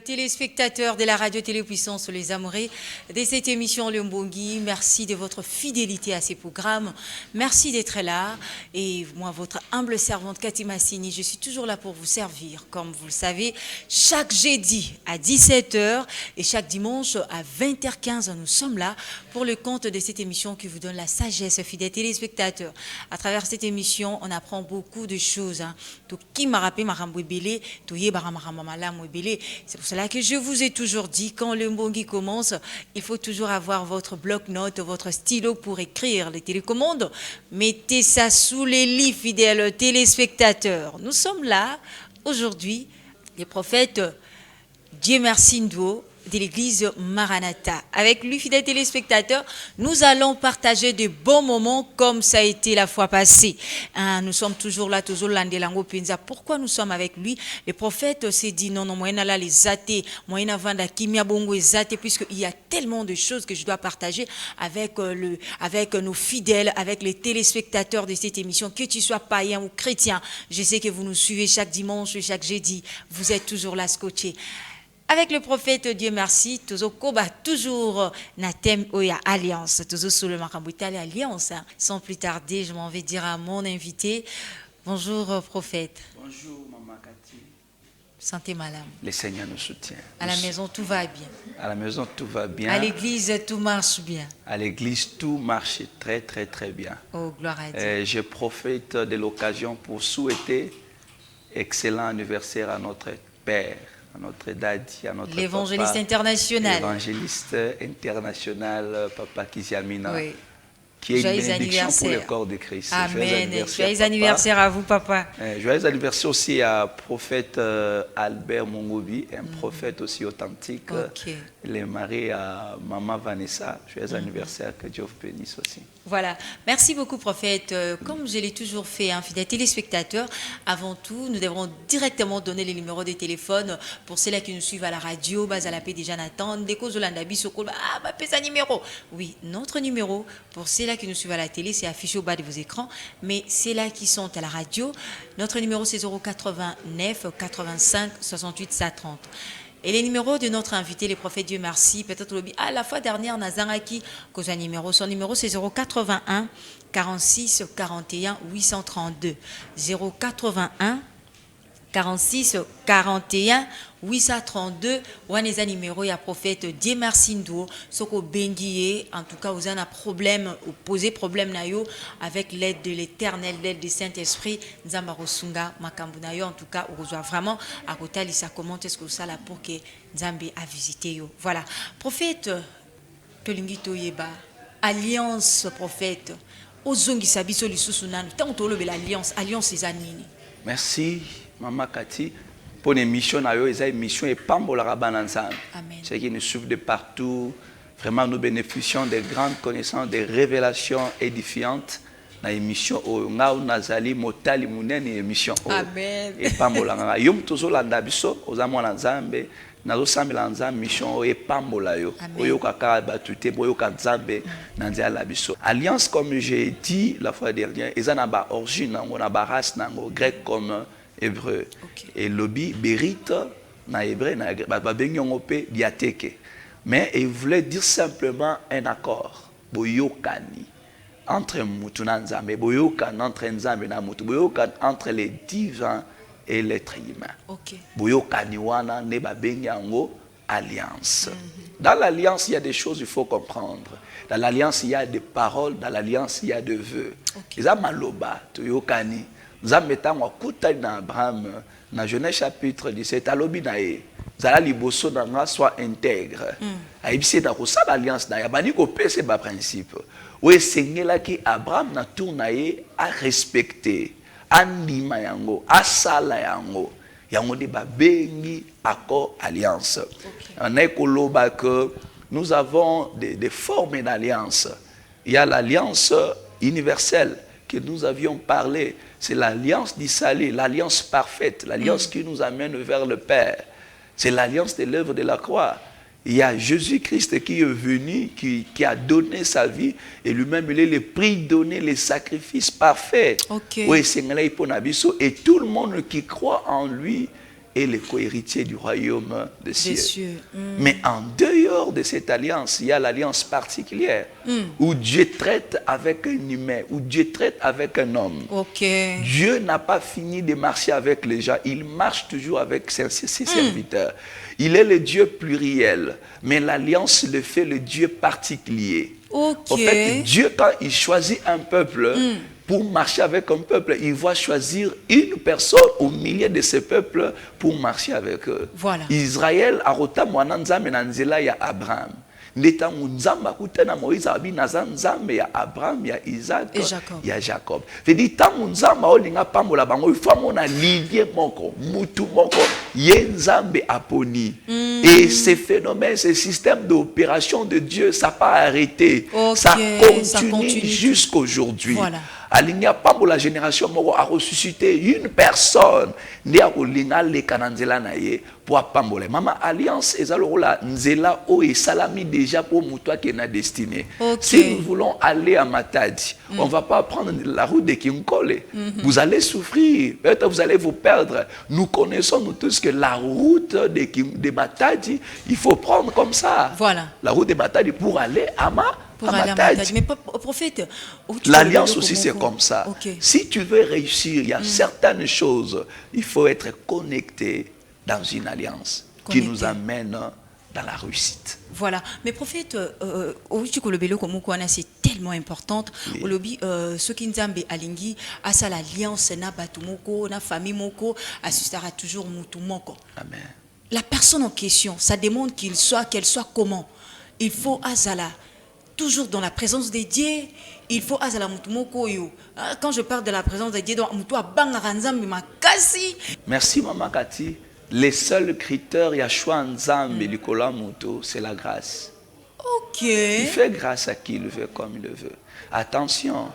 téléspectateurs de la radio Télépuissance Les Amoureux de cette émission Le Mbongi. Merci de votre fidélité à ces programmes. Merci d'être là. Et moi, votre humble servante Cathy Massini, je suis toujours là pour vous servir. Comme vous le savez, chaque jeudi à 17h et chaque dimanche à 20h15, nous sommes là pour le compte de cette émission qui vous donne la sagesse, fidèles téléspectateurs. À travers cette émission, on apprend beaucoup de choses. C'est pour cela que je vous ai toujours dit, quand le Mbongi commence, il faut toujours avoir votre bloc-notes, votre stylo pour écrire les télécommandes. Mettez ça sous les lits, fidèles téléspectateurs. Nous sommes là, aujourd'hui, les prophètes Dieu merci Ndwo de l'église Maranatha. Avec lui, fidèles téléspectateurs, nous allons partager de bons moments comme ça a été la fois passée. Nous sommes toujours là, toujours l'andelango penza. Pourquoi nous sommes avec lui? Le prophète s'est dit non, moyen là les athées, moyen vanda kimia bongo et athées, puisqu'il y a tellement de choses que je dois partager avec nos fidèles, avec les téléspectateurs de cette émission, que tu sois païen ou chrétien. Je sais que vous nous suivez chaque dimanche, chaque jeudi. Vous êtes toujours là scotchés. Avec le prophète Dieu merci, toujours na thème oya alliance, toujours sur le maraboutal alliance. Sans plus tarder, je m'en vais dire à mon invité. Bonjour prophète. Bonjour maman Cathy. Santé madame. Le Seigneur nous soutient. À la maison tout va bien. À la maison tout va bien. À l'église tout marche bien. À l'église tout marche très très très bien. Oh gloire à Dieu. Je profite de l'occasion pour souhaiter excellent anniversaire à notre père, à notre daddy, à notre l'évangéliste international. L'évangéliste international, Papa Kiziamina. Oui. Qui est une bénédiction pour le corps de Christ. Amen. Joyeux anniversaire à vous, papa. Joyeux anniversaire aussi à prophète Albert Mongobi, un prophète aussi authentique. Okay. Le mari à maman Vanessa. Joyeux anniversaire, que Dieu vous bénisse aussi. Voilà. Merci beaucoup, prophète. Comme je l'ai toujours fait, fidèles téléspectateurs, avant tout, nous devrons directement donner les numéros de téléphone pour ceux-là qui nous suivent à la radio. Bazalapé déjà Nathan, Deko Zolandabi, Sokol, ça numéro. Oui, notre numéro pour ceux-là qui nous suivent à la télé, c'est affiché au bas de vos écrans. Mais ceux-là qui sont à la radio, notre numéro c'est 089 85 68 130. Et les numéros de notre invité, les prophètes Dieu merci, peut-être la fois dernière, Nazaraki, son numéro c'est 081 46 41 832. 081 46 41 832. Ouaneza numéro, il y a prophète Dieu merci Ndwo, soko bengiye, en tout cas, vous avez un problème, ou poser problème nayo, avec l'aide de l'éternel, l'aide du Saint-Esprit, Nzamba Rosunga, Makambu nayo, en tout cas, on reçoit vraiment, à côté, il ça comment est-ce que ça là pour que Nzambe a visité yo. Voilà. Prophète, Tolingito Yeba, alliance, prophète, Ozongi Sabiso Lissusunanu, tant que l'alliance, alliance les anini. Merci, Maman Cathy. Pour une mission, une mission et Pambola Banansan. Ceux qui nous suivent de partout, vraiment nous bénéficions de grandes connaissances, des révélations édifiantes. Dans l'émission, on a Nazali, Motali, Mounen, émission. Amen. Et Pambola. Yom Tozo Landabiso, aux amours Lanzambe, Nazo Sambelanza, mission et Pambola. Oyo Kaka Batute, Boyo Kazambe, Nandia Labiso. Alliance, comme j'ai dit la fois dernière, ils ont une origine, on a une race, grec comme hébreu. Et lobby bérite na hébreu na babengyongope diateke. Mais il voulait dire simplement un accord. Boyokani entre mutuna nzambe, boyokani entre nzambe na mutu, boyokani entre les divins et l'être humain. Boyokani wana ne babengyango alliance. Dans l'alliance, il y a des choses qu'il faut comprendre. Dans l'alliance, il y a des paroles, dans l'alliance, il y a des vœux. Ils ont maloba, toyokani. Nous avons mis en Abraham, dans Genèse chapitre 17, alobi nae, zala liboso nanga soit intègre. Aibisi na kosa l'alliance na yabani ko pese ba principe. Oye sengela ki Abraham na tour nae a respecter, andima yango, asala yango. Yango de ba bengi accord alliance. On est koloba que nous avons des formes d'alliance. Il y a l'alliance universelle que nous avions parlé. C'est l'alliance du salut, l'alliance parfaite, l'alliance qui nous amène vers le Père. C'est l'alliance de l'œuvre de la croix. Il y a Jésus-Christ qui est venu, qui a donné sa vie, et lui-même, il est le prix donné, les sacrifices parfaits. Oui, et tout le monde qui croit en lui est le co-héritier du royaume des cieux. Mais en dehors de cette alliance, il y a l'alliance particulière où Dieu traite avec un humain, où Dieu traite avec un homme. Dieu n'a pas fini de marcher avec les gens, il marche toujours avec ses serviteurs. Il est le Dieu pluriel, mais l'alliance le fait le Dieu particulier. En fait, Dieu, quand il choisit un peuple, pour marcher avec un peuple, il va choisir une personne au milieu de ce peuple pour marcher avec eux. Voilà. Israël a rota mwananzame na nzela ya Abraham. Ndeta nzamba kutana Moïse abi naza nzambe ya Abraham, ya Isaac, ya Jacob. Fait dit tant nzamba olinga pambola bango, il faut mona lilie moko, mutu moko, ye nzambe aponi. Et ces phénomènes, ces systèmes d'opération de Dieu, ça n'a pas arrêté. Ça continue jusqu'aujourd'hui. Voilà. Alinga pambo la génération moko a ressuscité une personne ndi akolinga leka na nzela na ye pour apambola. Mama alliance ezalola nzela o et salami déjà pour muto qui est na destiné. Si nous voulons aller à Matadi, on va pas prendre la route de Kinkole. Vous allez souffrir, peut-être vous allez vous perdre. Nous connaissons nous tous que la route de Matadi, il faut prendre comme ça. Voilà. La route de Matadi pour aller à Matadi. Mais prophète, l'alliance aussi c'est comme ça. Si tu veux réussir, il y a certaines choses, il faut être connecté dans une alliance qui nous amène dans la réussite. Voilà. Mais prophète, c'est tellement important. Ce qui nous alingi, à ça l'alliance, na batumoko, na famille moko, assistera toujours mutumoko. Amen. La personne en question, ça demande qu'elle soit comment. Il faut azala. Toujours dans la présence de Dieu, il faut azala mutumoko yo. Quand je parle de la présence de Dieu, merci Maman Cathy. Les seuls critères Yahshua Nzambe Likola Muto, c'est la grâce. Il fait grâce à qui il veut, comme il le veut. Attention,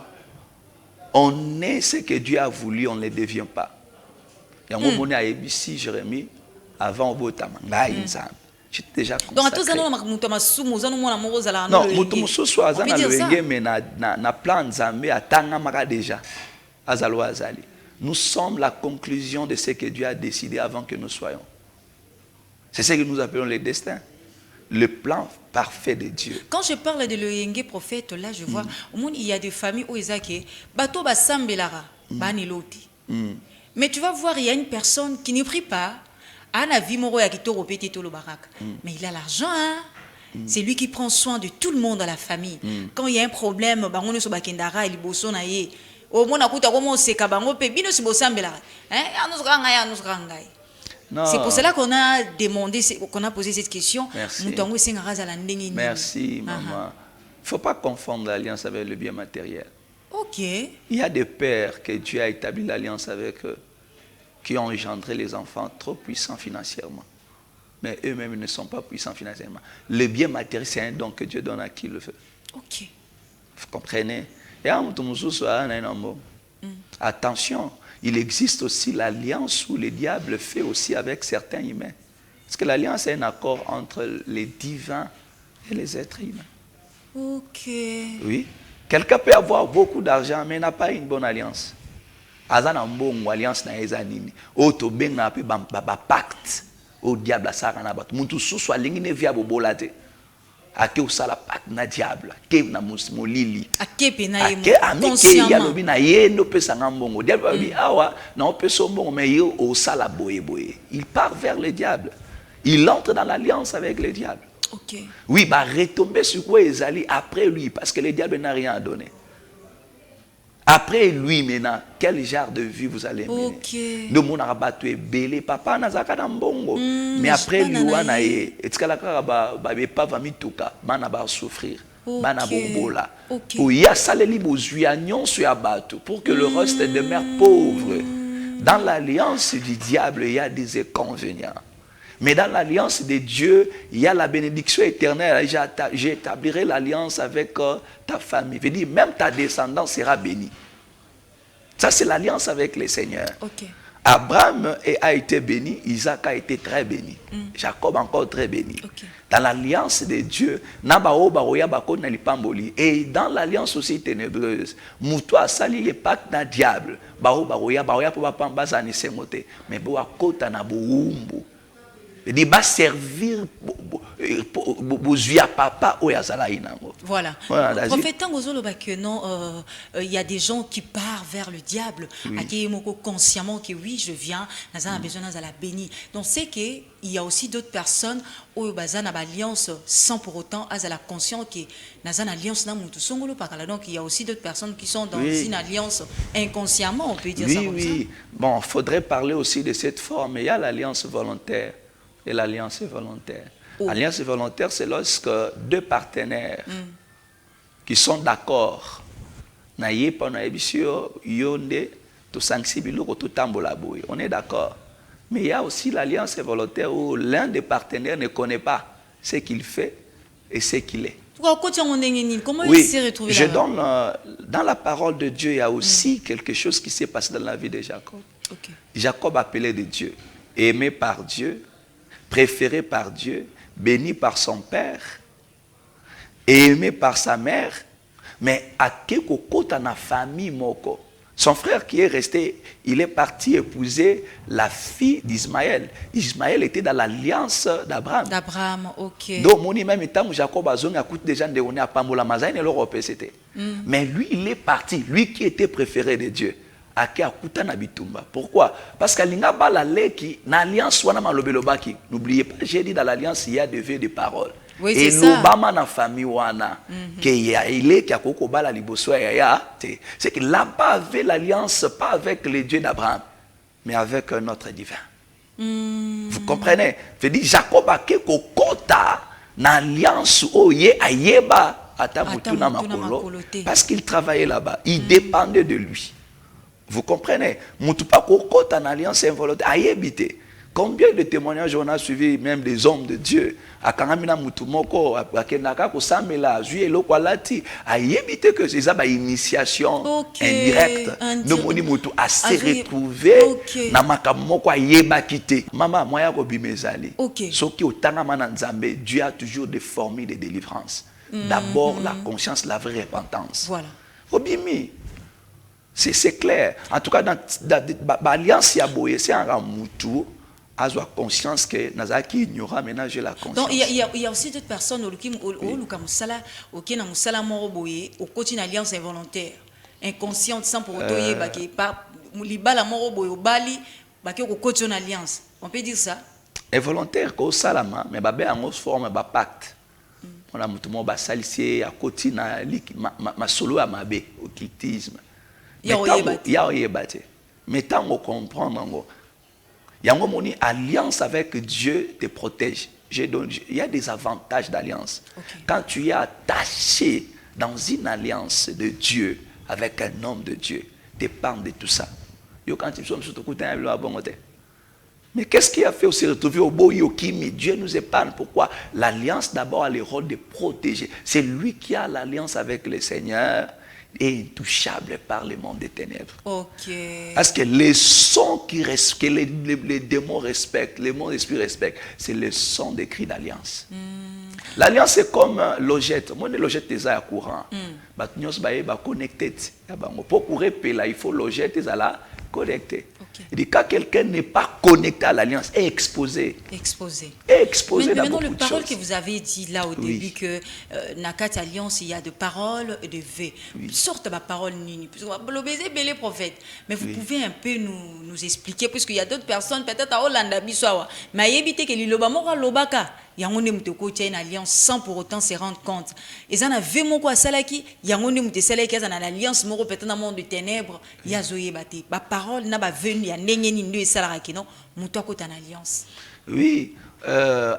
on est ce que Dieu a voulu, on ne le devient pas. Il y a un moment à ABC, Jérémie, avant au Botamanga Nzambe. J'étais déjà consacré. Non, mutu soit azana lwenge mais na plan Nzambe atanga maka déjà. Azalo azali. Nous sommes la conclusion de ce que Dieu a décidé avant que nous soyons. C'est ce que nous appelons le destin. Le plan parfait de Dieu. Quand je parle de l'Oyenge prophète, là je vois, au monde il y a des familles où ils ont bateau basambelara, baniloti. Mais tu vas voir, il y a une personne qui ne prie pas. Mais il a l'argent, hein? C'est lui qui prend soin de tout le monde dans la famille. Quand il y a un problème, c'est pour cela qu'on a demandé, qu'on a posé cette question. Merci. Merci, maman. Il ne faut pas confondre l'alliance avec le bien matériel. Il y a des pères que Dieu a établi l'alliance avec eux, qui ont engendré les enfants trop puissants financièrement. Mais eux-mêmes ne sont pas puissants financièrement. Le bien matériel, c'est un don que Dieu donne à qui le veut. Vous comprenez? Et attention, il existe aussi l'alliance où le diable fait aussi avec certains humains. Parce que l'alliance est un accord entre les divins et les êtres humains. Oui. Quelqu'un peut avoir beaucoup d'argent, mais n'a pas une bonne alliance. Azana mbongo alliance na ezanini oto benga pe ba pacte au diable asaka na bato muntu susu alingi ne via bobolate ake usala pacte na diable ke na molili ake pe na ye consciemment ya lobi na ye no pesa ngambongo diable bi awa na opeso mbongo mais yo osala boye il part vers le diable, il entre dans l'alliance avec le diable. Oui, bah retomber sur quoi ezali après lui parce que le diable n'a rien à donner. Après lui, maintenant, quel genre de vie vous allez mener? Le monde a battu belé, papa n'a pas mbongo. Mais après lui, on a eu, et ce que la caraba, pas va mituka, man a souffrir, man a bombola. Pour y a salé besoin sur abattu, pour que le reste demeure pauvre. Dans l'alliance du diable, il y a des inconvénients. Mais dans l'alliance de Dieu, il y a la bénédiction éternelle. J'établirai l'alliance avec ta famille. Je veux dire, même ta descendance sera bénie. Ça, c'est l'alliance avec le Seigneur. Abraham a été béni, Isaac a été très béni. Jacob encore très béni. Dans l'alliance de Dieu, et dans l'alliance aussi ténébreuse, Moutoua sali le pacte na diable, mais kota na boumbu. Il va servir papa ou voilà. Voilà, Prophète Tangozolo que non, il y a des gens qui partent vers le diable, qui consciemment que oui, je viens, nous avons besoin de la béni. Donc c'est que il y a aussi d'autres personnes où ils ont alliance sans pour autant avoir la conscience que nous avons alliance dans mutu songolo pakala. Donc il y a aussi d'autres personnes qui sont dans une alliance inconsciemment, on peut dire ça comme ça. Bon, faudrait parler aussi de cette forme. Il y a l'alliance volontaire et l'alliance volontaire. Alliance volontaire, c'est lorsque deux partenaires qui sont d'accord, on est d'accord. Mais il y a aussi l'alliance volontaire où l'un des partenaires ne connaît pas ce qu'il fait et ce qu'il est. Comment il Oui, s'est retrouvé je là-bas? donne dans la parole de Dieu, il y a aussi quelque chose qui s'est passé dans la vie de Jacob. Jacob appelé de Dieu, aimé par Dieu, préféré par Dieu, béni par son père, aimé par sa mère, mais à kota na famille moko. Son frère qui est resté, il est parti épouser la fille d'Ismaël. Ismaël était dans l'alliance d'Abraham. D'Abraham, ok. Donc, mon même temps, Jacob a écouté des gens de on à Pambola Mazaïne et l'Europe, c'était. Mais lui, il est parti, lui qui était préféré de Dieu. Pourquoi? Parce qu'à l'alliance, n'oubliez pas, j'ai dit dans l'alliance, il y a des vœux de paroles. Oui, et c'est ça. C'est que là-bas avait l'alliance, pas avec les dieux d'Abraham, mais avec notre divin. Vous comprenez? Je dis, Jacob a quelque kota na alliance oye ayeba atamutuna makolo parce qu'il travaillait là-bas, il dépendait de lui. Vous comprenez? Mutupa kota na alliance involontaire ayebite. Combien de témoignages on a suivi, même des hommes de Dieu? Akangamina mutumoko, akenaka kosamela, juye lokwalati, ayebite que c'est ça, initiation indirecte. Nomoni mutu a se retrouver na makamoko ayeba kite. Mama, moya ko bimezali. Soki otanga mana nzambe, Dieu a toujours des formules de délivrance. D'abord la conscience, la vraie repentance. Voilà. Obimi. C'est clair. En tout cas, dans l'alliance Yaboye, c'est un ramoutou. Avoir conscience que Nazaki ignora, maintenant j'ai la conscience. Donc il y a aussi d'autres personnes qui ont au côté alliance involontaire, inconsciente sans pour autant alliance. On peut dire ça. Involontaire qu'au salama, mais babé en forme ba pacte. On a mutumo ba salicier à côté na ma solo à mabe occultisme. Ya oyebate. Mais tant on comprendre Yango moni alliance avec Dieu te protège. Il y a des avantages d'alliance. Quand tu es attaché dans une alliance de Dieu avec un homme de Dieu, dépend de tout ça. Mais qu'est-ce qui a fait se retrouver au beau Yokimi? Dieu nous épargne. Pourquoi? L'alliance d'abord a le rôle de protéger. C'est lui qui a l'alliance avec le Seigneur et intouchable par le monde des ténèbres. Parce que les sons que les démons respectent, les mondes esprits respectent, c'est le son des cris d'alliance. L'alliance est comme logette. Moi, les logettes sont à courant. Nous sommes connectés. Pour courir, il faut logette à la connecter. Et quand quelqu'un n'est pas connecté à l'alliance, est exposé. Mais maintenant, le parole que vous avez dit là au début, que Nakat Alliance, il y a de paroles et de vœux. Sorte ma parole, Nini. Les prophètes. Mais vous pouvez un peu nous expliquer, puisqu'il y a d'autres personnes, peut-être à Hollande, mais il y a évité que l'Ilobamora Lobaka. Il y a une alliance sans pour autant se rendre compte. Et ça n'a vu mon quoi salaki, il y a une alliance moro peut-être dans le monde de ténèbres, il y a zoé bâti. Ma parole n'a pas venu, il y a n'engeni et salaki non, mon toi côté alliance. Oui,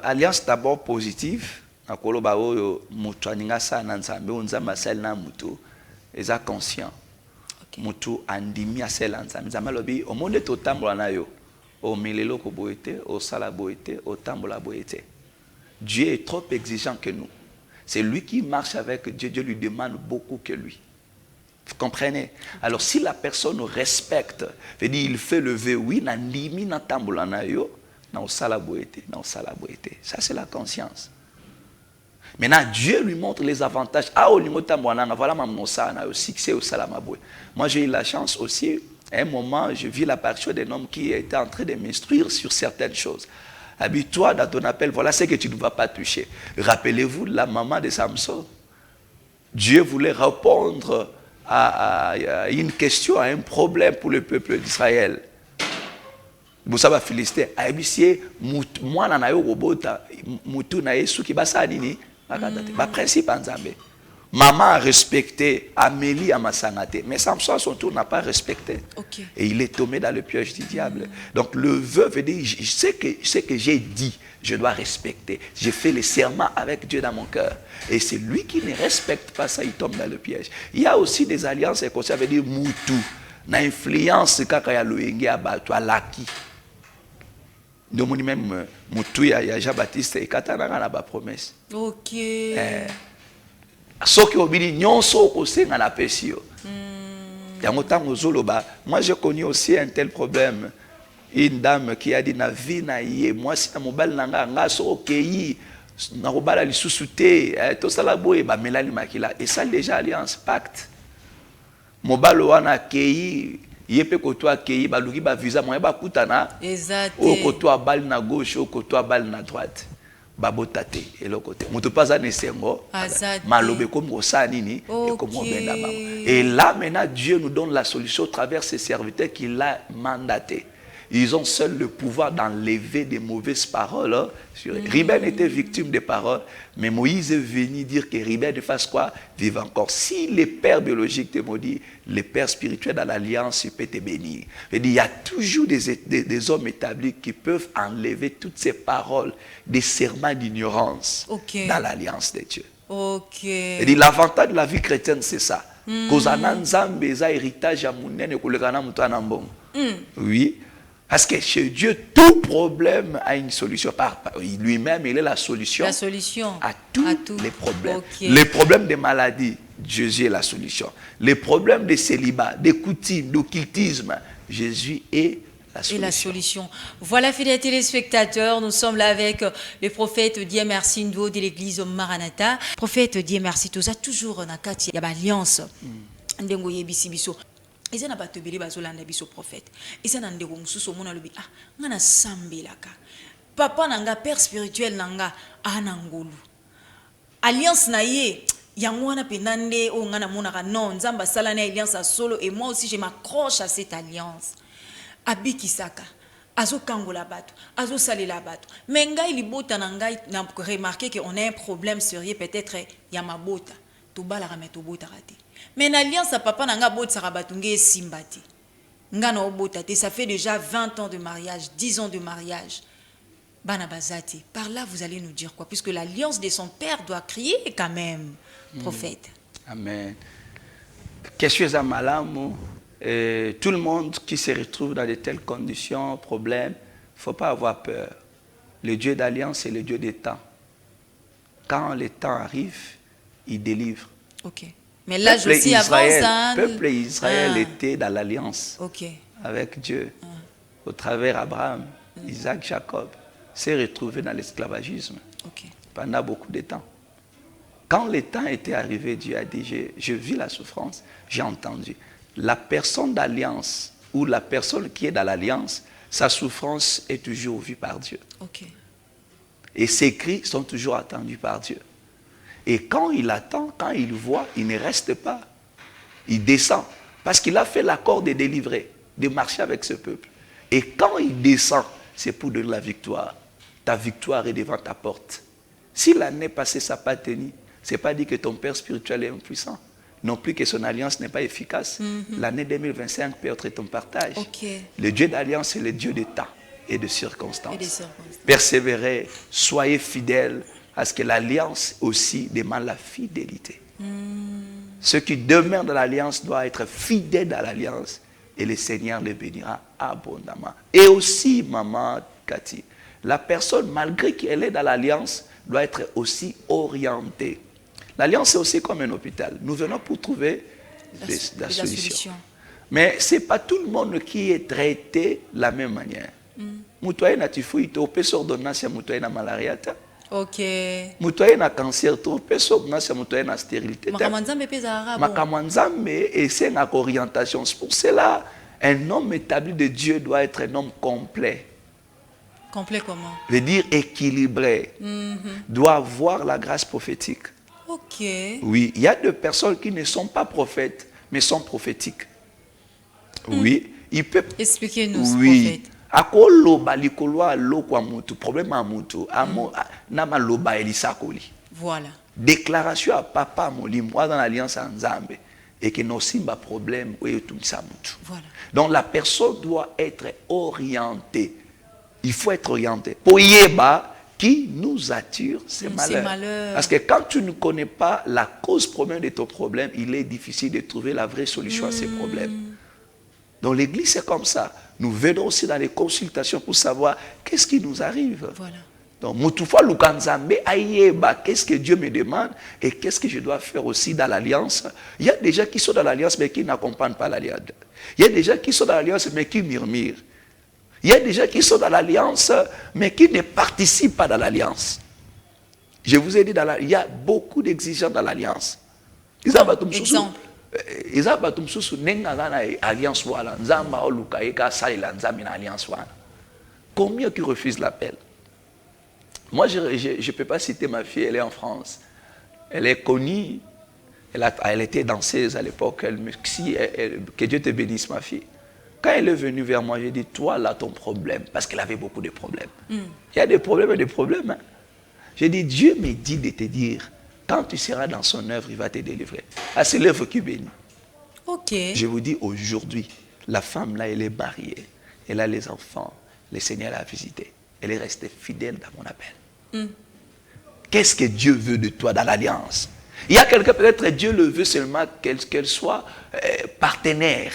alliance d'abord positive. Akolo ba oyo mutu aninga sa na nzambe onzamba sel na mutu eza conscient. Mutu andimi asel nzambe nzambe lobi o monde totambola na yo. O milelo ko boete, o sala boete, o tambola boete. Dieu est trop exigeant que nous. C'est lui qui marche avec Dieu. Dieu lui demande beaucoup que lui. Vous comprenez? Alors si la personne respecte, il fait le vœu, oui, ça c'est la conscience. Maintenant, Dieu lui montre les avantages. Ah, voilà mon succès au Salamaboué. Moi, j'ai eu la chance aussi, à un moment, je vis l'apparition d'un homme qui était en train de m'instruire sur certaines choses. Habille-toi dans ton appel, voilà ce que tu ne vas pas toucher. Rappelez-vous la maman de Samson. Dieu voulait répondre à une question, à un problème pour le peuple d'Israël. Vous savez, Philistin, moi, je suis robota, mutu na yesu ki basa nini, ba principe nzambe. Maman a respecté Amélie à Massangate, mais Samson à son tour n'a pas respecté. Okay. Et il est tombé dans le piège du diable. Donc le vœu veut dire, je sais que j'ai dit, je dois respecter. J'ai fait le serment avec Dieu dans mon cœur. Et c'est lui qui ne respecte pas ça, il tombe dans le piège. Il y a aussi des alliances, et ça veut dire mutu. Na influence kaka ya loenge abatu alaki. Donc même mutu ya Jean-Baptiste et katananga na ba promesse. OK. Soki obili nyonso kosenga na pesi yo. Yango tango zoloba, moi j'ai connu aussi un tel problème. Une dame qui a dit na vie na ye, moi si na mobile nanga nga so okei na robala lisusu te, to sala boye ba melali makila et ça déjà alliance pacte. Mobile wana kei yepe kotoa kei ba luki ba visa moya ba kutana. Exact. O kotoa balle na gauche, o kotoa balle na droite. Babotate et l'autre côté. Moto pas à nesengo. Malobe comme nini et comme bendama. Et là maintenant Dieu nous donne la solution au travers ses serviteurs qu'il a mandatés. Ils ont seuls le pouvoir d'enlever des mauvaises paroles. Ruben était victime des paroles, mais Moïse est venu dire que Ruben fasse quoi? Vive encore. Si les pères biologiques te maudissent, les pères spirituels dans l'alliance, ils peuvent te bénir. Il y a toujours des hommes établis qui peuvent enlever toutes ces paroles, des serments d'ignorance dans l'alliance de Dieu. L'avantage de la vie chrétienne, c'est ça. Oui. Parce que chez Dieu, tout problème a une solution. Lui-même, il est la solution à tous les problèmes. Les problèmes de maladie, Jésus est la solution. Les problèmes de célibat, de coutumes, d'occultisme, Jésus est la solution. Et la solution. Voilà, fidèles téléspectateurs, nous sommes là avec le prophète Dieu merci Ndo de l'église Maranatha. Prophète Dieu merci, tout ça toujours dans il y a alliance. Ndengo yebisi biso. Et ça n'a pas tebeli bazolanda biso prophète. Et ça n'a ndeko mususu mona lobi ah ngana sambelaka. Papa nanga père spirituel nanga anangolu. Alliance na ye yango wana penande o ngana monaka non nzamba sala na alliance à solo et moi aussi je m'accroche à cette alliance. Abikisaka azo kangola bato, azo salela bato. Mais ngai libota na ngai na remarqué que on a un problème sérieux peut-être ya mabota. To bala rameto bota raté. Mais l'alliance à papa nanga bot sarabatunge simbati. Ngana obotate, ça fait déjà 20 ans de mariage, 10 ans de mariage. Bana bazati. Par là, vous allez nous dire quoi? Puisque l'alliance de son père doit crier quand même, prophète. Amen. Quelque chose à malamu. Tout le monde qui se retrouve dans de telles conditions, problèmes, il ne faut pas avoir peur. Le Dieu d'alliance, c'est le Dieu des temps. Quand le temps arrive, il délivre. Ok. Mais là, je suis avance. Le peuple Israël était dans l'alliance avec Dieu. Au travers Abraham, Isaac, Jacob, s'est retrouvé dans l'esclavagisme pendant beaucoup de temps. Quand le temps était arrivé, Dieu a dit, je vis la souffrance, j'ai entendu. La personne d'alliance ou la personne qui est dans l'alliance, sa souffrance est toujours vue par Dieu. Et ses cris sont toujours attendus par Dieu. Et quand il attend, quand il voit, il ne reste pas. Il descend. Parce qu'il a fait l'accord de délivrer, de marcher avec ce peuple. Et quand il descend, c'est pour donner la victoire. Ta victoire est devant ta porte. Si l'année passée, ça n'a pas tenu, ce n'est pas dit que ton père spirituel est impuissant. Non plus que son alliance n'est pas efficace. L'année 2025 peut être ton partage. Le Dieu d'alliance, c'est le Dieu de temps et de circonstances. Persévérez, soyez fidèles. Parce que l'alliance aussi demande la fidélité. Ceux qui demeurent dans l'alliance doivent être fidèles à l'alliance et le Seigneur les bénira abondamment. Et aussi, maman Cathy, la personne, malgré qu'elle est dans l'alliance, doit être aussi orientée. L'alliance, c'est aussi comme un hôpital. Nous venons pour trouver la solution. Mais ce n'est pas tout le monde qui est traité de la même manière. Moutouaï na typhoïde, on peut s'ordonner si moutouaï na malaria. Ok. Mutoye na cancer trop peso na se mutoye na stérilité. Makamanzambe peza arabe. Makamanzambe et c'est une orientation. C'est pour cela un homme établi de Dieu doit être un homme complet. Complet comment? Veut dire équilibré. Doit avoir la grâce prophétique. Ok. Oui, il y a des personnes qui ne sont pas prophètes mais sont prophétiques. Oui, il peut. Expliquez-nous, oui. prophète. Akoloba likolo alo kwa mutu problème à mutu amo na maloba elisakoli. Voilà. Déclaration à papa molimo dans l'alliance en Nzambe et que nos simba problème ou tout ça mutu. Voilà. Donc la personne doit être orientée. Il faut être orienté. Pour yeba qui nous attire ces malheurs. Parce que quand tu ne connais pas la cause première de ton problème, il est difficile de trouver la vraie solution à ces problèmes. Dans l'église, c'est comme ça. Nous venons aussi dans les consultations pour savoir qu'est-ce qui nous arrive. Voilà. Donc, Moutoufa Lukanzambe, Ayeba, qu'est-ce que Dieu me demande et qu'est-ce que je dois faire aussi dans l'alliance. Il y a des gens qui sont dans l'alliance mais qui n'accompagnent pas l'alliance. Il y a des gens qui sont dans l'alliance mais qui murmurent. Il y a des gens qui sont dans l'alliance mais qui ne participent pas dans l'alliance. Je vous ai dit, il y a beaucoup d'exigences dans l'alliance. Exemple. Eza bato mususu nenga na alliance wala nzamba oluka eka salela nzambe na alliance wala. Combien qui refusent l'appel? Moi je peux pas citer ma fille, elle est en France. Elle est connue, elle était danseuse à l'époque, que Dieu te bénisse ma fille. Quand elle est venue vers moi, j'ai dit toi là ton problème parce qu'elle avait beaucoup de problèmes. Il y a des problèmes et des problèmes. Hein. J'ai dit Dieu me dit de te dire quand tu seras dans son œuvre, il va te délivrer. Ah, c'est l'œuvre qui bénit. Ok. Je vous dis aujourd'hui, la femme là, elle est mariée. Elle a les enfants. Le Seigneur l'a visitée. Elle est restée fidèle dans mon appel. Qu'est-ce que Dieu veut de toi dans l'alliance? Il y a quelqu'un, peut-être Dieu le veut seulement qu'elle soit partenaire.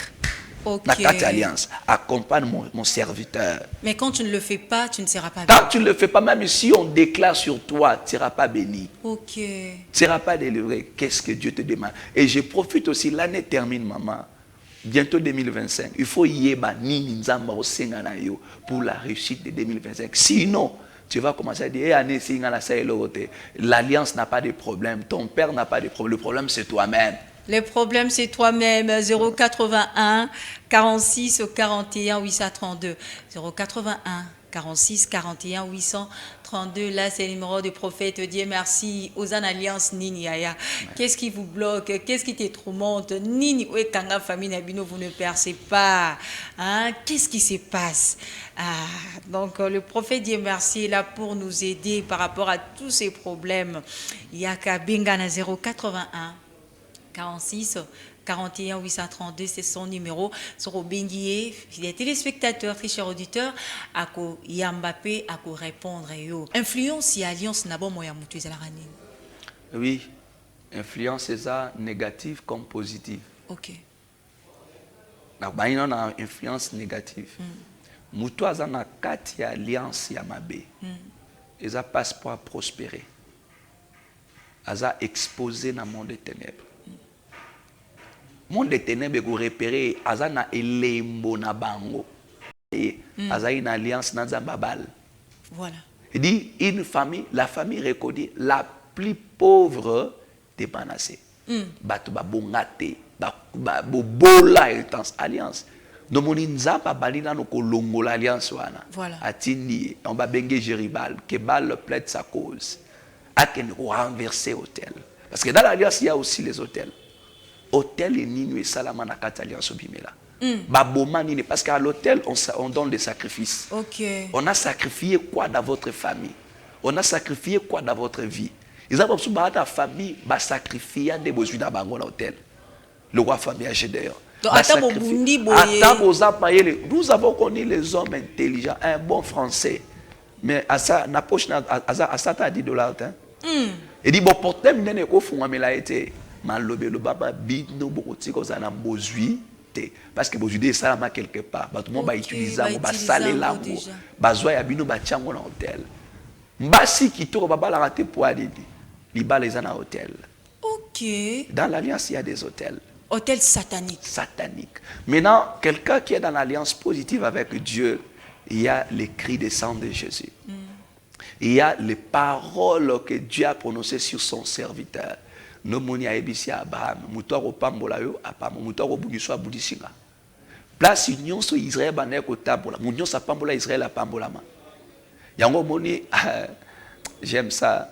Ok. Dans cette alliance. Accompagne mon serviteur. Mais quand tu ne le fais pas, tu ne seras pas béni. béni. Quand tu ne le fais pas, même si on déclare sur toi, tu ne seras pas béni. Ok. Tu ne seras pas délivré. Qu'est-ce que Dieu te demande? Et je profite aussi, l'année termine, maman. Bientôt 2025. Il faut y aller pour la réussite de 2025. Sinon, tu vas commencer à dire, l'alliance n'a pas de problème. Ton père n'a pas de problème. Le problème, c'est toi-même. Les problèmes, c'est toi-même. 081 46 41 832. 081 46 41 832. Là, c'est le numéro du prophète. Dieu merci. Aux alliances Nini Aya. Qu'est-ce qui vous bloque? Qu'est-ce qui te tourmente? Nini, ouais, Kanga famille Nabino, vous ne percez pas. Hein? Qu'est-ce qui se passe? Donc, le prophète Dieu merci est là pour nous aider par rapport à tous ces problèmes. Yaka Bingana 081 46 41 832, c'est son numéro. Sur Benguié, les téléspectateurs, très chers auditeurs, à ko Yambappé, à ko répondre. Influence et alliance n'a pas moyen de la rani. Oui, influence c'est ça négative comme positive. Ok. Donc, il y a une influence négative. Moutou a une kati alliance yamabe. Ils a passe pour prospérer. Ils a exposé dans le monde des ténèbres. Monde des ténèbres est repéré, azana elembo na bango. Et aza une alliance na babal. Voilà. Il dit une famille, la famille reconnue la plus pauvre des Manassé. Batu ba bongate, ba bola alliance. Donc mon nzamba balina no kolongo l'alliance wana. Voilà. Atini, on va bengue Jéribal, que Bal plaide sa cause. Aken renverser hôtel. Parce que dans l'alliance il y a aussi les hôtels. Hôtel et Nino et Salama na alliance Bimela. Baboma Nini, parce qu'à l'hôtel, on donne des sacrifices. Okay. On a sacrifié quoi dans votre famille? On a sacrifié quoi dans votre vie? Ils ont besoin de la famille, va sacrifier des besoins dans l'hôtel. Le roi famille a d'ailleurs. Nous avons connu les hommes intelligents, un bon français. Mais à ça, na poche, à ça, t'as $10. Il dit, bon, pour terminer, il faut été. Malobé le baba bino bokoti ko zana bozui te parce que bozui ça là quelque part ba tout monde ba utiliser mo ba saler là ba zoya ya bino ba tiango na hôtel mbasi kitoko baba la raté pour aller liba les na hôtel. OK. Dans l'alliance il y a des hôtels. Hôtel satanique. Satanique. Maintenant quelqu'un qui est dans l'alliance positive avec Dieu, il y a les cris de sang de Jésus. il y a les paroles que Dieu a prononcées sur son serviteur. No moni a ebisi Abraham, mutoro pambola yo apamo, mutoro bugiso abudisinga. Place union so Israël bané ko tabola, munyo sa pambola Israël a pambola ma. Yango moni j'aime ça.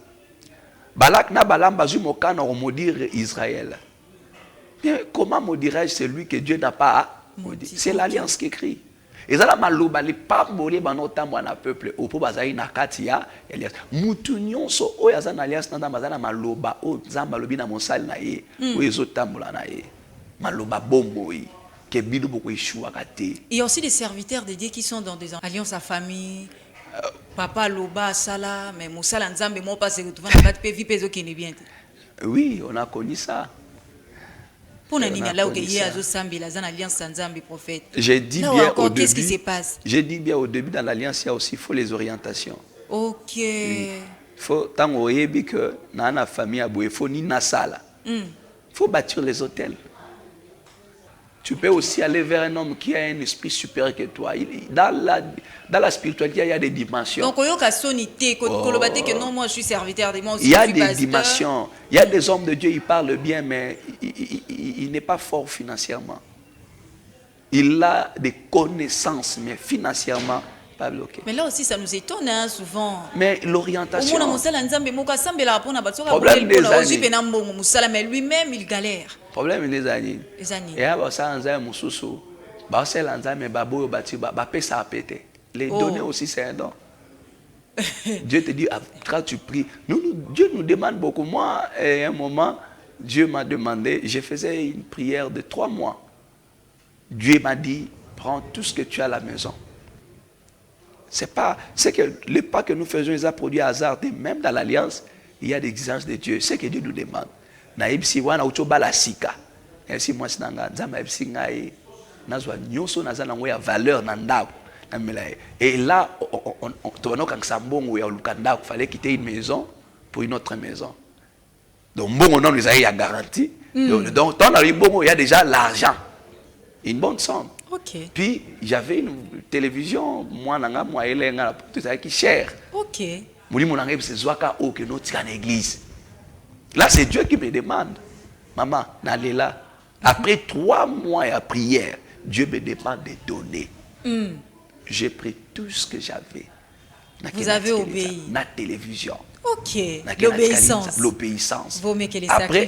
Balak na balam bazu mokana o maudire Israël. Bien, comment maudirais-je celui que Dieu n'a pas maudit? C'est l'alliance qui écrit. Et ça, la malouba, les pambolés, banotambo na peuple, au po bazaï na katia, alliance. Moutounion so, o yazan alliance nanda bazana malouba, o zamba lobi na monsal na ye, o yezo tambola na ye, malouba bombo yi, ke bidou boko yishua kate. Il y a aussi des serviteurs de Dieu qui sont dans des alliances à famille. Papa loba sala, mais monsal nzambe mo pas se retrouver na kate pe vi pezo qui n'est bien. Oui, on a connu ça. J'ai dit bien au début. Qu'est-ce qui se passe? J'ai dit bien au début, dans l'alliance, il y a aussi faut les orientations. Ok. Il faut, tant que dans la famille, il faut ni nasala. Il faut bâtir les hôtels. Tu peux aussi aller vers un homme qui a un esprit supérieur que toi. Dans la spiritualité, il y a des dimensions. Donc, moi, je suis serviteur de moi aussi. Il y a des dimensions. Il y a des hommes de Dieu, ils parlent bien, mais il n'est pas fort financièrement. Il a des connaissances, mais financièrement, pas bloqué. Mais là aussi, ça nous étonne hein, souvent. Mais l'orientation. Problème des années. Mais lui-même, il galère. Problème des années. Les années. Et après ça, les données aussi, c'est un don. Dieu te dit, quand tu pries, Dieu nous demande beaucoup. Moi, à un moment, Dieu m'a demandé, je faisais une prière de 3 mois. Dieu m'a dit, prends tout ce que tu as à la maison. C'est que les pas que nous faisons, ils ont produit hasard. Même dans l'alliance, il y a des exigences de Dieu. C'est ce que Dieu nous demande. Si moi, si moi, valeur et là, il fallait quitter une maison pour une autre maison. Donc, bon, on a garanti. Donc, dans le bon, il y a déjà l'argent. Une bonne somme. Okay. Puis, j'avais une télévision, moi, tout ça qui est cher. Ok. Là, c'est Dieu qui me demande. Maman, n'allez là. Après 3 mois à prière, Dieu me demande de donner. J'ai pris tout ce que j'avais. Vous avez obéi. La télévision. Ok. L'obéissance. L'obéissance.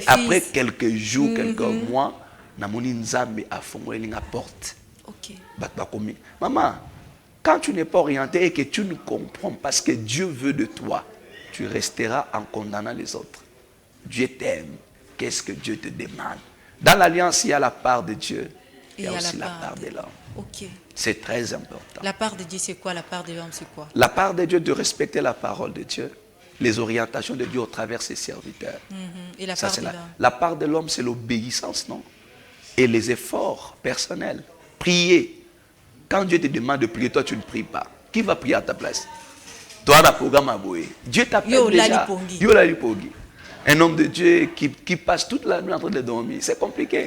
Après quelques jours, quelques mois, Namoni Nzambe a formé la porte. Ok. Maman, quand tu n'es pas orienté et que tu ne comprends parce que Dieu veut de toi, tu resteras en condamnant les autres. Dieu t'aime. Qu'est-ce que Dieu te demande? Dans l'alliance, il y a la part de Dieu. Il y a aussi la part de l'homme. Ok. C'est très important. La part de Dieu, c'est quoi? La part de l'homme, c'est quoi? La part de Dieu, de respecter la parole de Dieu, les orientations de Dieu au travers ses serviteurs. Et la part de l'homme? La part de l'homme, c'est l'obéissance, non? Et les efforts personnels. Prier. Quand Dieu te demande de prier, toi, tu ne pries pas. Qui va prier à ta place? Toi, le programme à bouer. Dieu t'appelle déjà. Yo la lipongi. Un homme de Dieu qui passe toute la nuit en train de dormir, c'est compliqué.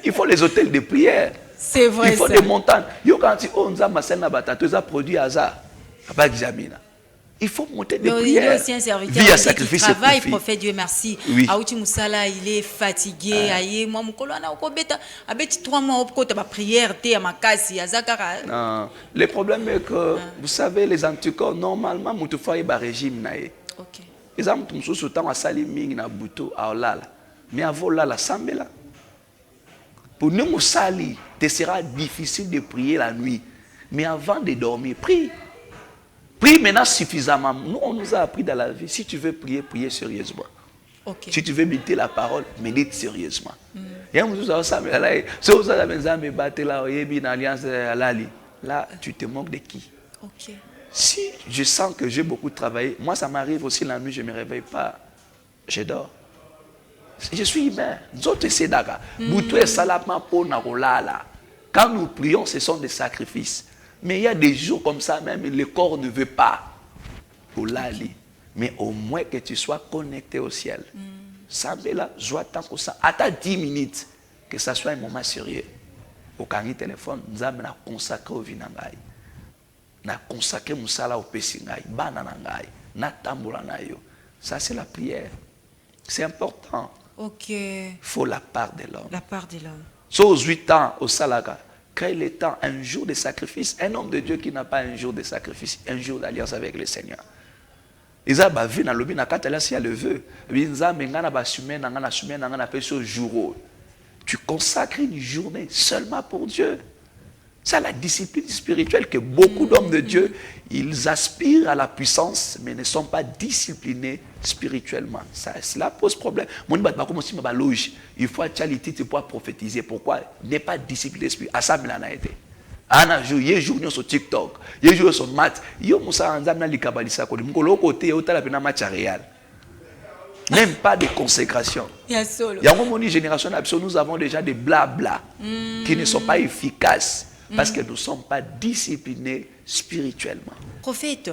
Il faut les hôtels de prière. C'est vrai. Il faut des montagnes. Yo quand tu on a masena batatu ça produit hasard. Pas examiner. Il faut monter des prières. Il est aussi un serviteur qui travaille, prophète Dieu merci. Oui. Aouti Moussala, il est fatigué. Aïe, moi, mon colonne, on bêta. Avec 3 mois, on peut prière, thé à ma casse, à Zakara. Non. Le problème est que, vous savez, les anticorps, normalement, nous faisons un régime. Ok. Les hommes qui sont temps à saliming na buto à olala. Mais avant là, la sambela. Pour nous sali, te sera difficile de prier la nuit. Mais avant de dormir, prie. Prie maintenant suffisamment. Nous, on nous a appris dans la vie, si tu veux prier, prier sérieusement. Okay. Si tu veux méditer la parole, médite sérieusement. Là, tu te moques de qui? Okay. Si je sens que j'ai beaucoup travaillé, moi ça m'arrive aussi la nuit, je ne me réveille pas, je dors. Je suis humain. Quand nous prions, ce sont des sacrifices. Mais il y a des jours comme ça même, le corps ne veut pas. Mais au moins que tu sois connecté au ciel. Ça me là, joie tant que ça. À 10 minutes, que ça soit un moment sérieux. Au téléphone, nous avons consacré au vinangai. na consacrer musala au pesingai, bana na ngai, na tambola na yo. Ça c'est la prière. C'est important. Ok. Faut la part de l'homme. La part de l'homme. So aux 8 ans au Salaga, crée le temps, un jour de sacrifice. Un homme de Dieu qui n'a pas un jour de sacrifice, un jour d'alliance avec le Seigneur. Ils ont vu dans le lobby, na katala si le veut. Ils ont mengana ba semaine, na semaine, na fait ce jour. Tu consacres une journée seulement pour Dieu. C'est la discipline spirituelle que beaucoup d'hommes de Dieu, ils aspirent à la puissance, mais ne sont pas disciplinés spirituellement. Cela pose problème. Il faut être pour prophétiser. Pourquoi? N'est pas discipliné spirituellement. À ça, il a été. Ana jour, il y a jour sur TikTok, il y a jour sur maths, il y a musa anzamna likabalisa ko mukolo côté otala pena match réel. Même pas de consécration. Il y a une génération d'absolu, nous avons déjà des blabla qui ne sont pas efficaces. Parce que nous ne sommes pas disciplinés spirituellement. Prophète,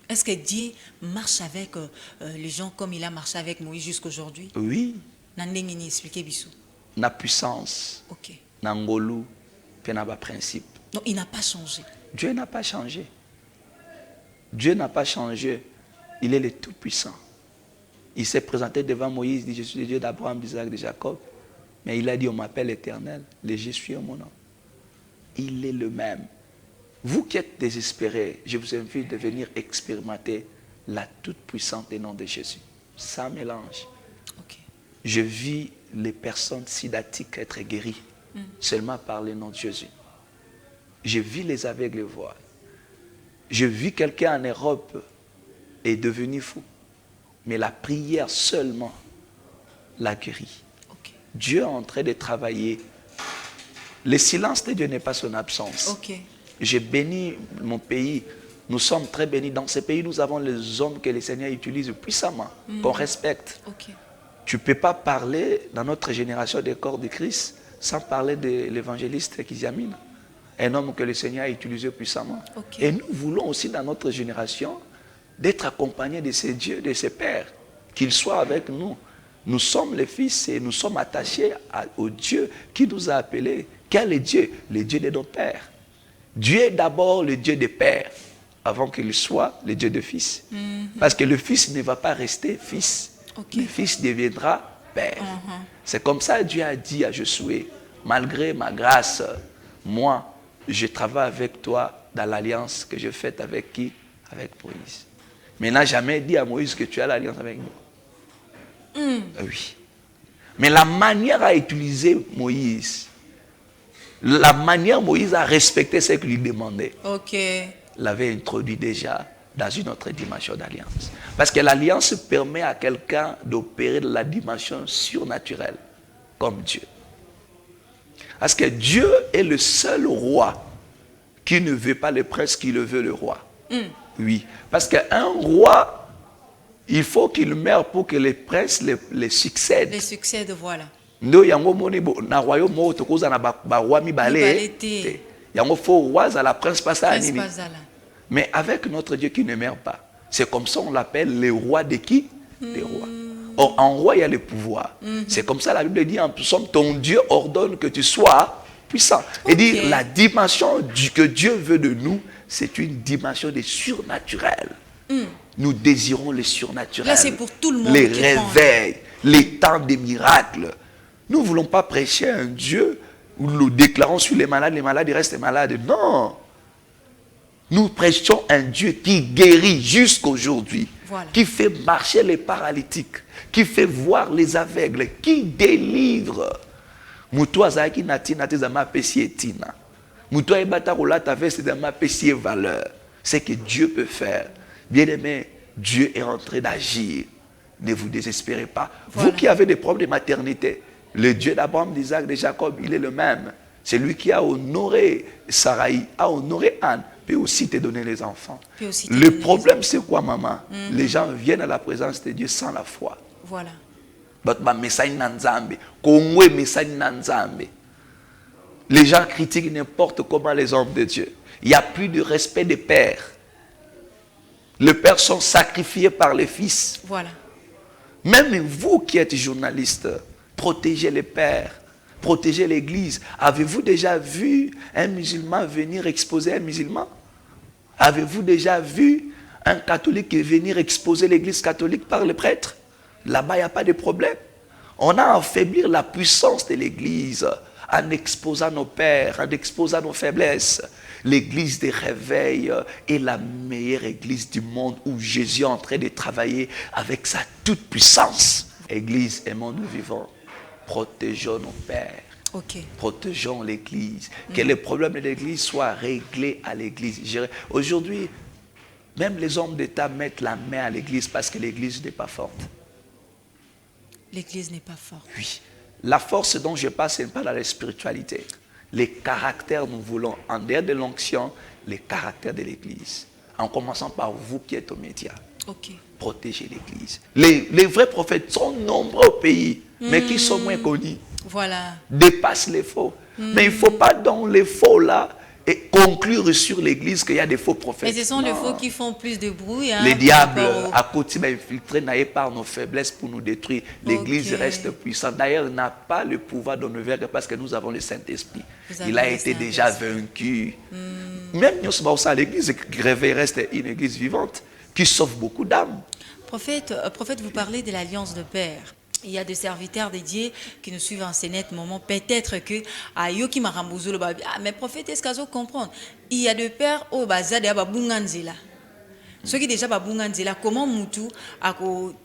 est-ce que Dieu marche avec les gens comme il a marché avec Moïse jusqu'aujourd'hui? Oui. Expliquez bisou. Na puissance. Ok. Na ngolu, pe na ba principe. Donc il n'a pas changé. Dieu n'a pas changé. Dieu n'a pas changé. Il est le Tout-Puissant. Il s'est présenté devant Moïse, il dit, je suis le Dieu d'Abraham, d'Isaac, de Jacob. Mais il a dit, on m'appelle l'Éternel, le je suis mon nom. Il est le même. Vous qui êtes désespérés, je vous invite de venir expérimenter la toute-puissante des noms de Jésus. Ça mélange. Okay. Je vis les personnes sidatiques être guéries seulement par le nom de Jésus. Je vis les aveugles voir. Je vis quelqu'un en Europe est devenu fou. Mais la prière seulement l'a guéri. Okay. Dieu est en train de travailler. Le silence de Dieu n'est pas son absence. Okay. J'ai béni mon pays. Nous sommes très bénis. Dans ce pays, nous avons les hommes que le Seigneur utilise puissamment, qu'on respecte. Okay. Tu ne peux pas parler dans notre génération des corps de Christ sans parler de l'évangéliste Kiziamine, un homme que le Seigneur a utilisé puissamment. Okay. Et nous voulons aussi dans notre génération d'être accompagnés de ces dieux, de ces pères, qu'ils soient avec nous. Nous sommes les fils et nous sommes attachés au Dieu qui nous a appelés. Quel est Dieu? Le Dieu de nos pères. Dieu est d'abord le Dieu des pères avant qu'il soit le Dieu des fils. Parce que le fils ne va pas rester fils. Okay. Le fils deviendra père. C'est comme ça que Dieu a dit à Josué, malgré ma grâce, moi, je travaille avec toi dans l'alliance que je fais avec qui? Avec Moïse. Mais il n'a jamais dit à Moïse que tu as l'alliance avec nous. Oui. Mais la manière à utiliser Moïse, la manière Moïse a respecté ce qu'il lui demandait, l'avait introduit déjà dans une autre dimension d'alliance. Parce que l'alliance permet à quelqu'un d'opérer dans la dimension surnaturelle, comme Dieu. Parce que Dieu est le seul roi qui ne veut pas le prince, qui le veut le roi. Oui. Parce qu'un roi, il faut qu'il meure pour que les princes les succèdent. Les succèdent, voilà. Ndo yango moni na royaume mo tokoza na ba roi mibale yango fo roi à la prince pas ça nini. Mais avec notre Dieu qui ne meurt pas, c'est comme ça on l'appelle le roi de qui? Des rois. Or en roi il y a le pouvoir. C'est comme ça la Bible dit en somme ton Dieu ordonne que tu sois puissant. Et dit la dimension que Dieu veut de nous, c'est une dimension de surnaturel. Nous désirons le surnaturel. Là c'est pour tout le monde. Les réveils, les temps des miracles. Nous ne voulons pas prêcher un Dieu où nous déclarons sur les malades restent malades. Non. Nous prêchons un Dieu qui guérit jusqu'aujourd'hui, qui fait marcher les paralytiques, qui fait voir les aveugles, qui délivre. Ce que Dieu peut faire. Bien-aimé, Dieu est en train d'agir. Ne vous désespérez pas. Vous qui avez des problèmes de maternité, le Dieu d'Abraham, d'Isaac, de Jacob, il est le même. C'est lui qui a honoré Sarai, a honoré Anne, peut aussi te donner les enfants. Le problème, c'est quoi, maman? Les gens viennent à la présence de Dieu sans la foi. Voilà. Les gens critiquent n'importe comment les hommes de Dieu. Il n'y a plus de respect des pères. Les pères sont sacrifiés par les fils. Voilà. Même vous qui êtes journaliste, protégez les pères, protégez l'église. Avez-vous déjà vu un musulman venir exposer un musulman? Avez-vous déjà vu un catholique venir exposer l'église catholique par le prêtre? Là-bas, il n'y a pas de problème. On a à affaiblir la puissance de l'église en exposant nos pères, en exposant nos faiblesses. L'église des réveils est la meilleure église du monde où Jésus est en train de travailler avec sa toute puissance. Église, aimons-nous vivants. Protégeons nos pères. Ok. Protégeons l'église. Que les problèmes de l'église soient réglés à l'église. Aujourd'hui, même les hommes d'État mettent la main à l'église parce que l'église n'est pas forte. L'église n'est pas forte. Oui. La force dont je parle, ce n'est pas dans la spiritualité. Les caractères, nous voulons, en dehors de l'onction, les caractères de l'église. En commençant par vous qui êtes aux médias. Ok. Protégez l'église. Les vrais prophètes sont nombreux au pays, mais qui sont moins connus. Voilà. Dépassent les faux. Mais il ne faut pas dans les faux là et conclure sur l'église qu'il y a des faux prophètes. Mais ce sont les faux qui font plus de bruit. Les diables, à côté, infiltrés par nos faiblesses pour nous détruire. L'église reste puissante. D'ailleurs, il n'a pas le pouvoir de nous vaincre parce que nous avons le Saint-Esprit. Il a été déjà vaincu. Même nous, l'église reste une église vivante qui sauve beaucoup d'âmes. Prophète, vous parlez de l'alliance de père. Il y a des serviteurs dédiés qui nous suivent en ce net moment. Peut-être que Yoki Marambouzou, mais prophète, est-ce qu'ils comprendre? Il y a des pères au bazar de Babunganzela. Ceux qui déjà Babunganzela, comment Moutou a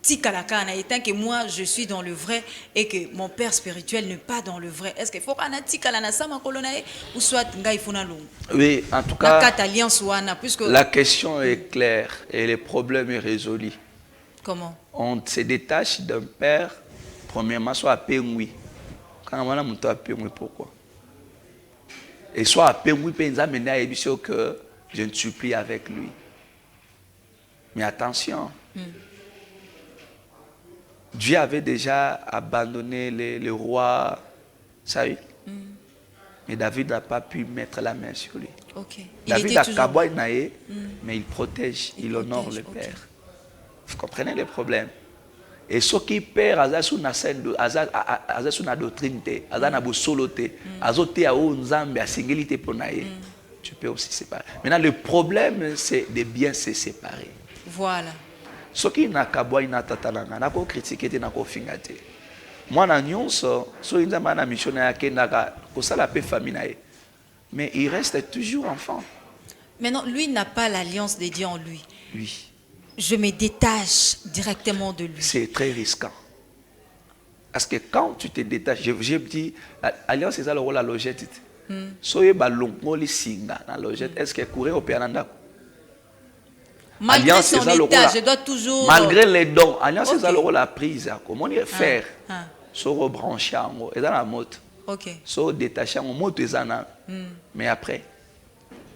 tikalakana étant que moi je suis dans le vrai et que mon père spirituel n'est pas dans le vrai. Est-ce qu'il faut qu'on a tikalana sama kolonae ou soit ngai funa long? Oui, en tout cas, la question est claire et le problème est résolu. Comment? On se détache d'un père, premièrement, soit à Pengui. Quand on a monté à Pengui, pourquoi? Et soit à Pengui, il a mené à l'émission que je ne suis plus avec lui. Mais attention, Dieu avait déjà abandonné le roi Saül. Mais David n'a pas pu mettre la main sur lui. Okay. David a kaboy naé, mais il protège, il honore le père. Vous comprenez le problème? Et ce qui perd, c'est une doctrine, c'est une soloté, c'est une tu peux aussi séparer. Maintenant, le problème, c'est de bien se séparer. Voilà. Ce qui n'a qu'à boire, il n'a pas de critiquer, il n'a pas de fingater. Moi, je suis un missionnaire qui n'a pas famille. Mais il reste toujours enfant. Maintenant, lui n'a pas l'alliance de Dieu en lui. Oui. Je me détache directement de lui. C'est très risquant. Parce que quand tu te détaches, j'ai dit, l'alliance c'est ça le rôle de la logette. Soyez ballon, les singa, la logette, est-ce que courir au piananda? Malgré son état, je dois toujours. Malgré les dons, alliance c'est ça le rôle de la prise. Comment on faire? So rebrancher en haut, et dans la moto. Ok. So détacher en moto, mais après.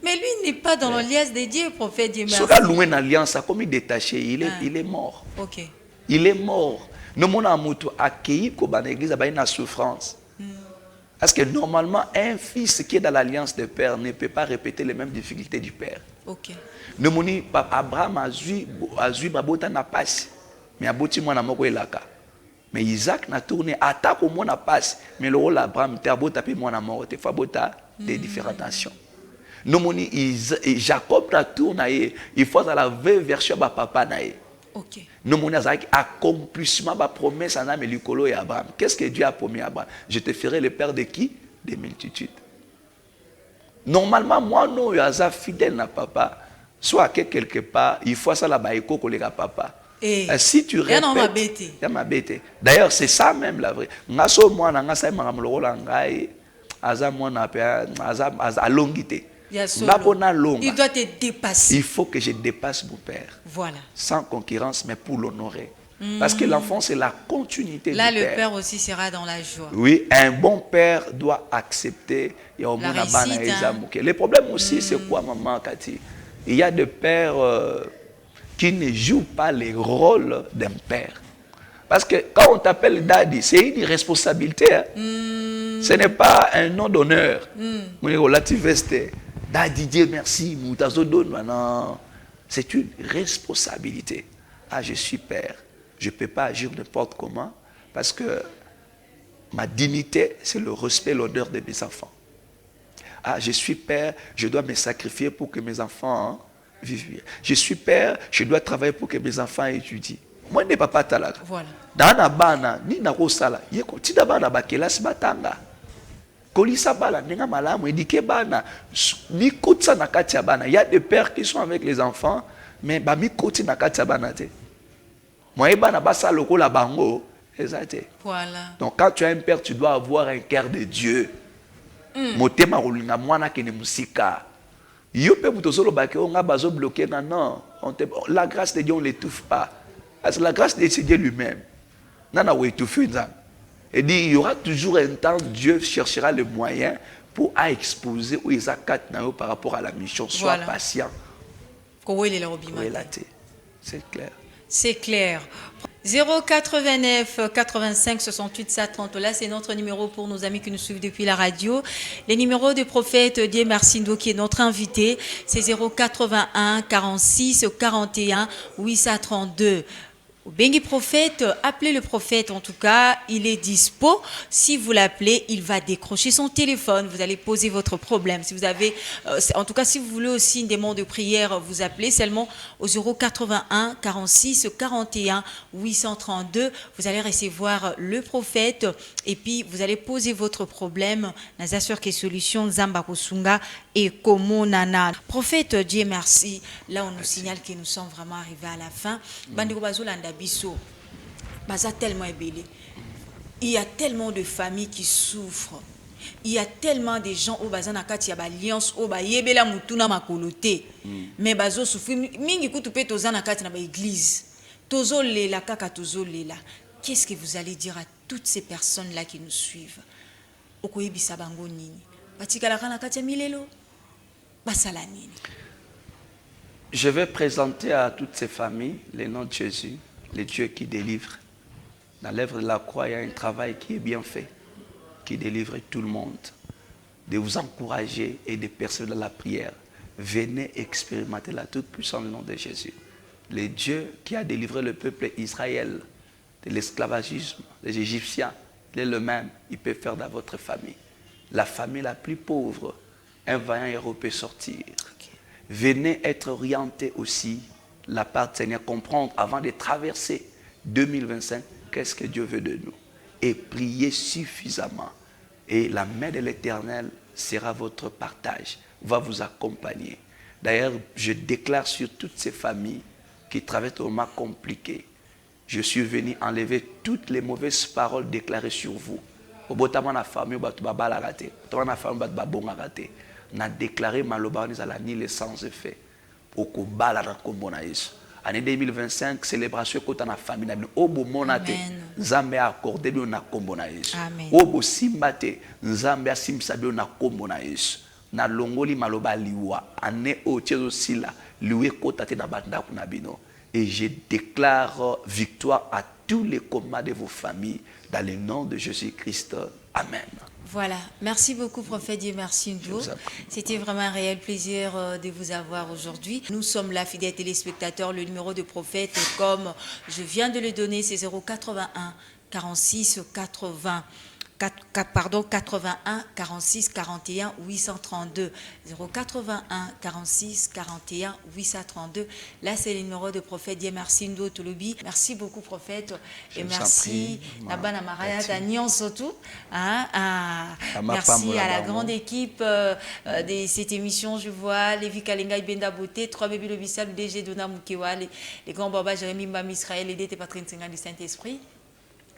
Mais lui n'est pas dans l'alliance de Dieu, prophète Dieu. Si on loin l'alliance, comme il est détaché, il est mort. Ok. Il est mort. Nous avons accueilli dans l'église, il y a une souffrance. Parce que normalement, un fils qui est dans l'alliance de père ne peut pas répéter les mêmes difficultés du père. Ok. Nous avons dit, Abraham a vu Babota n'a pas, mais Aboti moi n'a pas elaka. Mais Isaac n'a tourné, attaque au moins n'a pas, mais le rôle d'Abraham, tu as beau taper moi n'a mort, tu as beau des différentes nations. Nous avons dit, Jacob n'a tourné, il faut la vraie version de papa naïe. Ok. Nous avons dit, accomplissement de la promesse en âme et Nicolo et Abraham. Qu'est-ce que Dieu a promis à Abraham? Je te ferai le père de qui? Des multitudes. Normalement, moi, non, je suis fidèle à papa. Soit quelque part, il faut ça là-bas, il faut que papa. Si tu répètes, d'ailleurs, c'est ça même la vraie. Il doit te dépasser. Il faut que je dépasse mon père. Voilà. Sans concurrence, mais pour l'honorer. Parce que l'enfant, c'est la continuité là, du père. Là, le père aussi sera dans la joie. Oui, un bon père doit accepter. La réussite, le problème aussi, c'est quoi, maman Cathy? Il y a des pères qui ne jouent pas le rôle d'un père. Parce que quand on t'appelle daddy, c'est une responsabilité. Hein? Ce n'est pas un nom d'honneur. Daddy, Dieu merci, non. C'est une responsabilité. Ah, je suis père. Je ne peux pas agir n'importe comment. Parce que ma dignité, c'est le respect et l'honneur de mes enfants. Ah, je suis père, je dois me sacrifier pour que mes enfants vivent bien. Je suis père, je dois travailler pour que mes enfants étudient. Moi, je n'ai pas talaka. Voilà. Dans la bana, ni na kosala, yeko tida bana ba kelasi batanga. Kolisa bala nenga malamu éduquer bana. Mi kotsa na kati ya bana. Il y a des pères qui sont avec les enfants, mais ba mi koti na kati ya bana te. Moi bana basa lokola bango, ezate. Voilà. Donc quand tu as un père, tu dois avoir un cœur de Dieu. Motema rolinga mwana kene musika. Yo pe mutozolo ba ke onga bazo bloquer non. La grâce de Dieu on l'étouffe pas. Parce que la grâce de Dieu lui-même. Nana ou étouffer nzambe. Et dit, il y aura toujours un temps, Dieu cherchera le moyen pour exposer ou par rapport à la mission. Sois patient. C'est clair. C'est clair. 089 85 68 130, là c'est notre numéro pour nos amis qui nous suivent depuis la radio. Les numéros du prophète Dieu Marcindo qui est notre invité, c'est 081 46 41 832. Bengi prophète, appelez le prophète en tout cas, il est dispo. Si vous l'appelez, il va décrocher son téléphone, vous allez poser votre problème. Si vous avez, en tout cas si vous voulez aussi une demande de prière, vous appelez seulement au 081 46 41 832. Vous allez recevoir le prophète et puis vous allez poser votre problème. Nazasur que solution Zamba Kosunga et Komonana. Prophète, Dieu merci. Là on nous signale que nous sommes vraiment arrivés à la fin. Bandeko bazolanda biso baza tellement ébélé. Il y a tellement de familles qui souffrent. Il y a tellement de gens au bazana kati ya alliance au ba yebela mutuna makolote. Mais bazo souffrir mingi kutu pe tozana kati na ba église. Tozo lela kaka tozo lela. Qu'est-ce que vous allez dire à toutes ces personnes là qui nous suivent? Okoyebisa bango nini? Batikala kana kati ya milelo. Basala nini? Je vais présenter à toutes ces familles le nom de Jésus, le Dieu qui délivre. Dans l'œuvre de la croix, il y a un travail qui est bien fait, qui délivre tout le monde. De vous encourager et de persévérer dans la prière. Venez expérimenter la toute-puissance du nom de Jésus. Le Dieu qui a délivré le peuple Israël de l'esclavagisme des Égyptiens, il est le même, il peut faire dans votre famille. La famille la plus pauvre, un vaillant héros peut sortir. Venez être orienté aussi, la part du Seigneur, comprendre avant de traverser 2025, qu'est-ce que Dieu veut de nous. Et prier suffisamment. Et la main de l'Éternel sera votre partage, va vous accompagner. D'ailleurs, je déclare sur toutes ces familles qui traversent un moment compliqué, je suis venu enlever toutes les mauvaises paroles déclarées sur vous. Na famille, n'a déclaré maloba ni le sans effet au kobala na kombo na Yesu. Année 2025 célébration kota na famille na bino obo monate nzambe accordé bio na kombo na Yesu. Obo simbate nzambe asimisa bio na kombo na Yesu. Na longoli maloba liwa année otiezo sila liwe kota te na banda kuna bino. Et je déclare victoire à tous les combats de vos familles dans le nom de Jésus-Christ. Amen. Voilà, merci beaucoup prophète Dieu merci Ndo. C'était vraiment un réel plaisir de vous avoir aujourd'hui. Nous sommes là, fidèles téléspectateurs, le numéro de prophète comme je viens de le donner, c'est 081 46 80 81 46 41 832 081 46 41 832. Là c'est le numéro de prophète Dieu merci Ndo Tolobi. Merci beaucoup prophète et merci Nabana Maraya Daniel surtout merci à la grande équipe de cette émission. Je vois Lévi Kalenga Ibenda Beauté, 3 bébés le Bissal, DG Dona Mukewa, les grands Baba Jérémy Mbam Israël, les Patrick Tsenga du Saint-Esprit.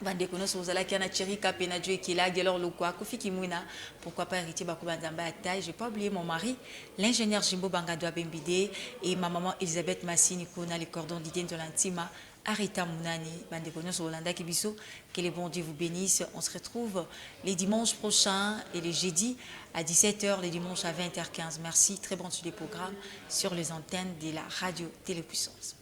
Bandeko so zala kiana Thierry Kapena Dieu qui là gelor lokwa Kofi Kimuna, pourquoi pas héritier Bakuba Nzamba Atai. J'ai pas oublié mon mari l'ingénieur Jimbo Bangadwa Bembide et ma maman Elisabeth Massini Kona les cordons d'Idien de l'Antima Arita Mounani Bandeko so Holanda Kibiso. Que les bons Dieu vous bénisse. On se retrouve les dimanches prochains et les jeudis à 17h, les dimanches à 20h15. Merci, très bon sur les programmes sur les antennes de la radio Télépuissance.